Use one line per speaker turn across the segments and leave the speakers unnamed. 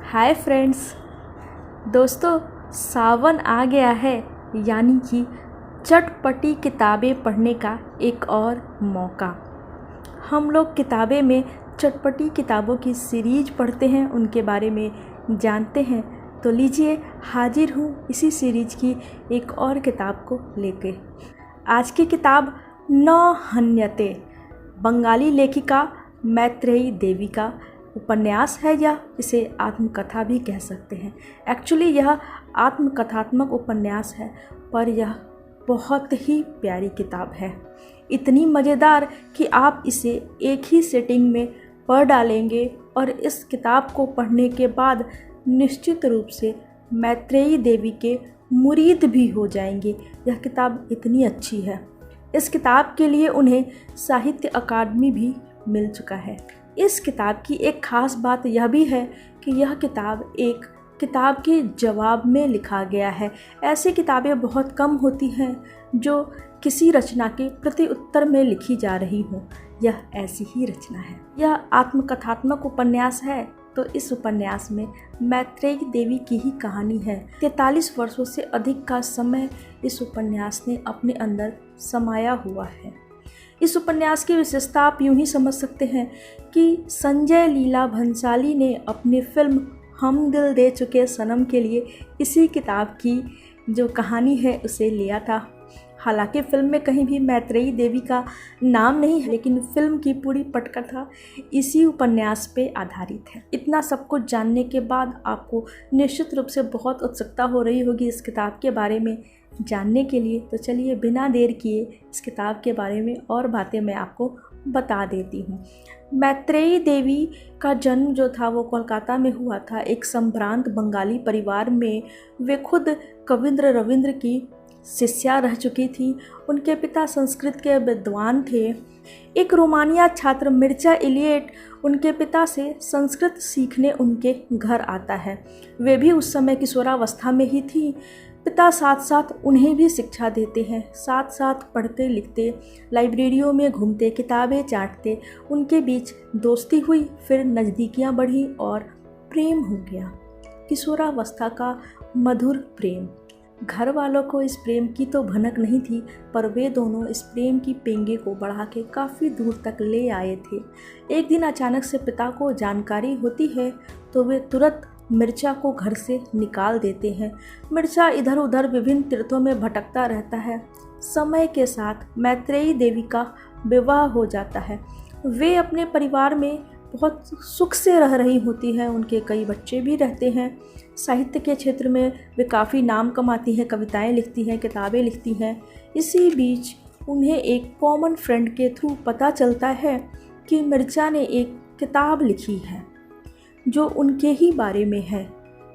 Hi friends. दोस्तों, सावन आ गया है, यानी कि चटपटी किताबें पढ़ने का एक और मौका। हम लोग किताबें में चटपटी किताबों की सीरीज पढ़ते हैं, उनके बारे में जानते हैं। तो लीजिए, हाजिर हूँ इसी सीरीज की एक और किताब को लेके। आज की किताब न हन्यते, बंगाली लेखिका मैत्रेयी देवी का उपन्यास है, या इसे आत्मकथा भी कह सकते हैं। एक्चुअली यह आत्मकथात्मक उपन्यास है, पर यह बहुत ही प्यारी किताब है। इतनी मज़ेदार कि आप इसे एक ही सेटिंग में पढ़ डालेंगे और इस किताब को पढ़ने के बाद निश्चित रूप से मैत्रेयी देवी के मुरीद भी हो जाएंगे। यह किताब इतनी अच्छी है। इस किताब के लिए उन्हें साहित्य अकादमी भी मिल चुका है। इस किताब की एक ख़ास बात यह भी है कि यह किताब एक किताब के जवाब में लिखा गया है। ऐसी किताबें बहुत कम होती हैं जो किसी रचना के प्रति उत्तर में लिखी जा रही हों। यह ऐसी ही रचना है। यह आत्मकथात्मक उपन्यास है, तो इस उपन्यास में मैत्रेयी देवी की ही कहानी है। 43 वर्षों से अधिक का समय इस उपन्यास ने अपने अंदर समाया हुआ है। इस उपन्यास की विशेषता आप यूं ही समझ सकते हैं कि संजय लीला भंसाली ने अपनी फिल्म हम दिल दे चुके सनम के लिए इसी किताब की जो कहानी है उसे लिया था। हालांकि फिल्म में कहीं भी मैत्रेयी देवी का नाम नहीं है, लेकिन फिल्म की पूरी पटकथा इसी उपन्यास पे आधारित है। इतना सब कुछ जानने के बाद आपको निश्चित रूप से बहुत उत्सुकता हो रही होगी इस किताब के बारे में जानने के लिए। तो चलिए, बिना देर किए इस किताब के बारे में और बातें मैं आपको बता देती हूँ। मैत्रेयी देवी का जन्म जो था वो कोलकाता में हुआ था, एक संभ्रांत बंगाली परिवार में। वे खुद कविंद्र रविंद्र की शिष्या रह चुकी थी। उनके पिता संस्कृत के विद्वान थे। एक रोमानिया छात्र मिर्चा इलियट उनके पिता से संस्कृत सीखने उनके घर आता है। वे भी उस समय किशोरावस्था में ही थी। पिता साथ साथ उन्हें भी शिक्षा देते हैं, साथ साथ पढ़ते लिखते, लाइब्रेरियों में घूमते, किताबें चाटते। उनके बीच दोस्ती हुई, फिर नज़दीकियाँ बढ़ी और प्रेम हो गया। किशोरावस्था का मधुर प्रेम। घर वालों को इस प्रेम की तो भनक नहीं थी, पर वे दोनों इस प्रेम की पेंगे को बढ़ा के काफ़ी दूर तक ले आए थे। एक दिन अचानक से पिता को जानकारी होती है, तो वे तुरंत मिर्चा को घर से निकाल देते हैं। मिर्चा इधर उधर विभिन्न तीर्थों में भटकता रहता है। समय के साथ मैत्रेयी देवी का विवाह हो जाता है। वे अपने परिवार में बहुत सुख से रह रही होती हैं। उनके कई बच्चे भी रहते हैं। साहित्य के क्षेत्र में वे काफ़ी नाम कमाती हैं, कविताएं लिखती हैं, किताबें लिखती हैं। इसी बीच उन्हें एक कॉमन फ्रेंड के थ्रू पता चलता है कि मिर्चा ने एक किताब लिखी है जो उनके ही बारे में है।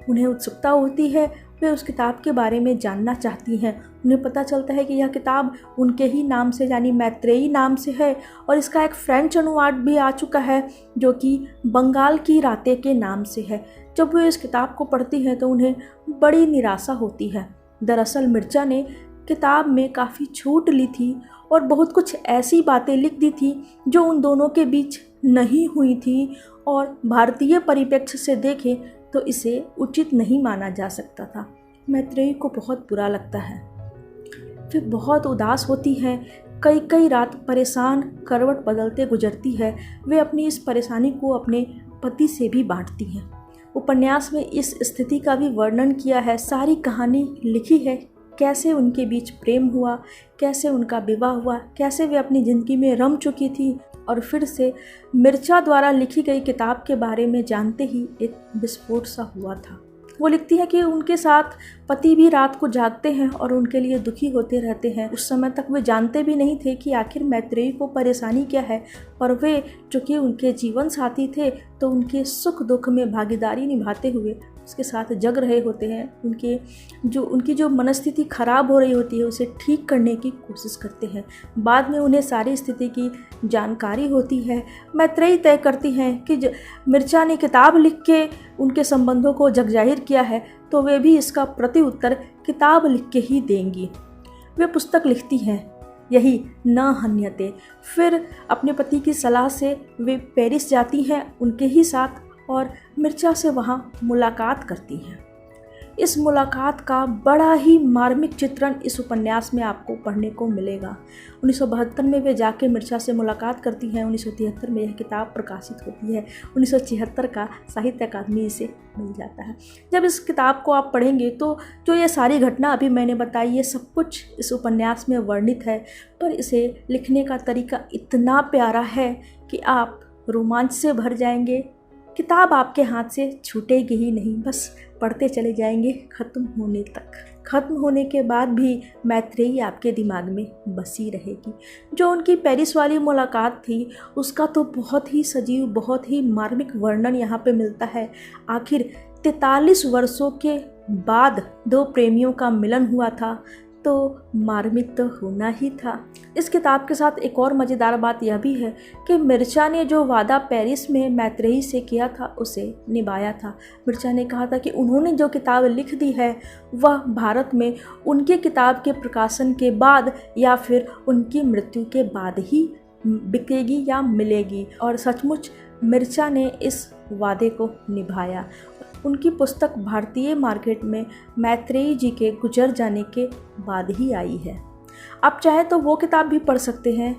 उन्हें उत्सुकता होती है, वे उस किताब के बारे में जानना चाहती हैं। उन्हें पता चलता है कि यह किताब उनके ही नाम से, यानी मैत्रेयी नाम से है, और इसका एक फ्रेंच अनुवाद भी आ चुका है जो कि बंगाल की रातें के नाम से है। जब वे इस किताब को पढ़ती हैं तो उन्हें बड़ी निराशा होती है। दरअसल मिर्चा ने किताब में काफ़ी छूट ली थी और बहुत कुछ ऐसी बातें लिख दी थी जो उन दोनों के बीच नहीं हुई थी, और भारतीय परिप्रेक्ष्य से देखें तो इसे उचित नहीं माना जा सकता था। मैत्रेयी को बहुत बुरा लगता है। फिर बहुत उदास होती हैं। कई कई रात परेशान करवट बदलते गुजरती है। वे अपनी इस परेशानी को अपने पति से भी बांटती हैं। उपन्यास में इस स्थिति का भी वर्णन किया है। सारी कहानी लिखी है, कैसे उनके बीच प्रेम हुआ, कैसे उनका विवाह हुआ, कैसे वे अपनी ज़िंदगी में रम चुकी थी। और फिर से मिर्चा द्वारा लिखी गई किताब के बारे में जानते ही एक विस्फोट सा हुआ था। वो लिखती है कि उनके साथ पति भी रात को जागते हैं और उनके लिए दुखी होते रहते हैं। उस समय तक वे जानते भी नहीं थे कि आखिर मैत्रेयी को परेशानी क्या है, पर वे चूँकि उनके जीवन साथी थे तो उनके सुख दुख में भागीदारी निभाते हुए उसके साथ जग रहे होते हैं। उनकी जो मनस्थिति खराब हो रही होती है उसे ठीक करने की कोशिश करते हैं। बाद में उन्हें सारी स्थिति की जानकारी होती है। मैत्रेयी तय करती हैं कि मिर्चा ने किताब लिख के उनके संबंधों को जगजाहिर किया है, तो वे भी इसका प्रति उत्तर किताब लिख के ही देंगी। वे पुस्तक लिखती हैं, यही न हन्यते। फिर अपने पति की सलाह से वे पेरिस जाती हैं उनके ही साथ, और मिर्चा से वहाँ मुलाकात करती हैं। इस मुलाकात का बड़ा ही मार्मिक चित्रण इस उपन्यास में आपको पढ़ने को मिलेगा। 1972 में वे जाके मिर्चा से मुलाकात करती हैं। 1973 में यह किताब प्रकाशित होती है। 1976 का साहित्य अकादमी इसे मिल जाता है। जब इस किताब को आप पढ़ेंगे तो जो ये सारी घटना अभी मैंने बताई, ये सब कुछ इस उपन्यास में वर्णित है, पर इसे लिखने का तरीका इतना प्यारा है कि आप रोमांच से भर जाएंगे। किताब आपके हाथ से छूटेगी ही नहीं, बस पढ़ते चले जाएंगे ख़त्म होने तक। ख़त्म होने के बाद भी मैत्रेयी आपके दिमाग में बसी रहेगी। जो उनकी पेरिस वाली मुलाकात थी उसका तो बहुत ही सजीव, बहुत ही मार्मिक वर्णन यहाँ पे मिलता है। आखिर 43 वर्षों के बाद दो प्रेमियों का मिलन हुआ था तो मार्मिक तो होना ही था। इस किताब के साथ एक और मज़ेदार बात यह भी है कि मिर्चा ने जो वादा पेरिस में मैत्रेयी से किया था उसे निभाया था। मिर्चा ने कहा था कि उन्होंने जो किताब लिख दी है वह भारत में उनके किताब के प्रकाशन के बाद या फिर उनकी मृत्यु के बाद ही बिकेगी या मिलेगी, और सचमुच मिर्चा ने इस वादे को निभाया। उनकी पुस्तक भारतीय मार्केट में मैत्रेयी जी के गुजर जाने के बाद ही आई है। आप चाहे तो वो किताब भी पढ़ सकते हैं,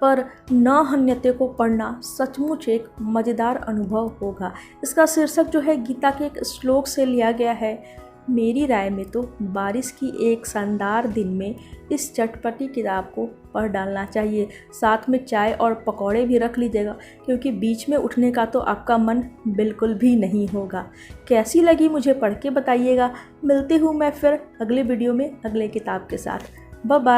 पर न हन्यते को पढ़ना सचमुच एक मज़ेदार अनुभव होगा। इसका शीर्षक जो है गीता के एक श्लोक से लिया गया है। मेरी राय में तो बारिश की एक शानदार दिन में इस चटपटी किताब को पढ़ डालना चाहिए। साथ में चाय और पकौड़े भी रख लीजिएगा, क्योंकि बीच में उठने का तो आपका मन बिल्कुल भी नहीं होगा। कैसी लगी मुझे पढ़ के बताइएगा। मिलती हूँ मैं फिर अगले वीडियो में अगले किताब के साथ। Bye bye.